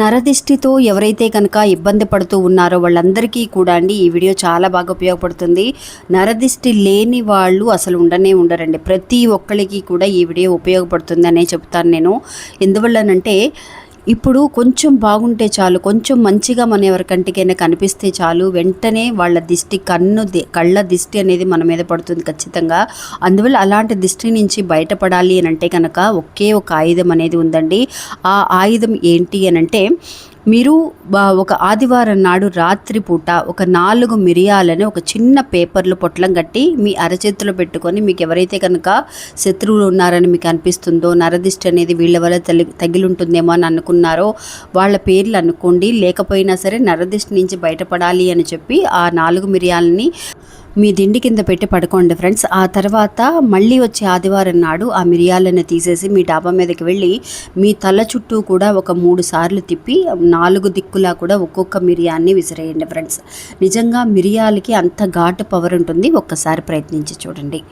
నరదిష్టితో ఎవరైతే కనుక ఇబ్బంది పడుతూ ఉన్నారో వాళ్ళందరికీ కూడా అండి ఈ వీడియో చాలా బాగా ఉపయోగపడుతుంది. నరదిష్టి లేని వాళ్ళు అసలు ఉండరండి. ప్రతి ఒక్కరికి కూడా ఈ వీడియో ఉపయోగపడుతుంది అనే చెప్తాను నేను. ఎందువల్లనంటే ఇప్పుడు కొంచెం బాగుంటే చాలు, కొంచెం మంచిగా మన ఎవరి కంటికైనా కనిపిస్తే చాలు, వెంటనే వాళ్ళ దిష్టి కళ్ళ దిష్టి అనేది మన మీద పడుతుంది ఖచ్చితంగా. అందువల్ల అలాంటి దిష్టి నుంచి బయటపడాలి అని అంటే కనుక ఒకే ఒక ఆయుధం అనేది ఉందండి. ఆ ఆయుధం ఏంటి అని అంటే, మీరు ఒక ఆదివారం నాడు రాత్రిపూట ఒక 4 మిరియాలని ఒక చిన్న పేపర్లు పొట్లం కట్టి మీ అరచేతిలో పెట్టుకొని, మీకు ఎవరైతే కనుక శత్రువులు ఉన్నారని మీకు అనిపిస్తుందో, నరదిష్టి అనేది వీళ్ళ వల్ల తగిలుంటుందేమో అని అనుకున్నారో వాళ్ళ పేర్లు అనుకోండి. లేకపోయినా సరే నరదిష్టి నుంచి బయటపడాలి అని చెప్పి ఆ 4 మిరియాలని మీ దిండి కింద పెట్టి పడుకోండి ఫ్రెండ్స్. ఆ తర్వాత మళ్ళీ వచ్చే ఆదివారం నాడు ఆ మిరియాలను తీసేసి మీ డాబా మీదకి వెళ్ళి మీ తల చుట్టూ కూడా ఒక 3 సార్లు తిప్పి 4 దిక్కులా కూడా ఒక్కొక్క మిరియాన్ని విసిరేయండి ఫ్రెండ్స్. నిజంగా మిరియాలకి అంత ఘాటు పవర్ ఉంటుంది. ఒక్కసారి ప్రయత్నించి చూడండి.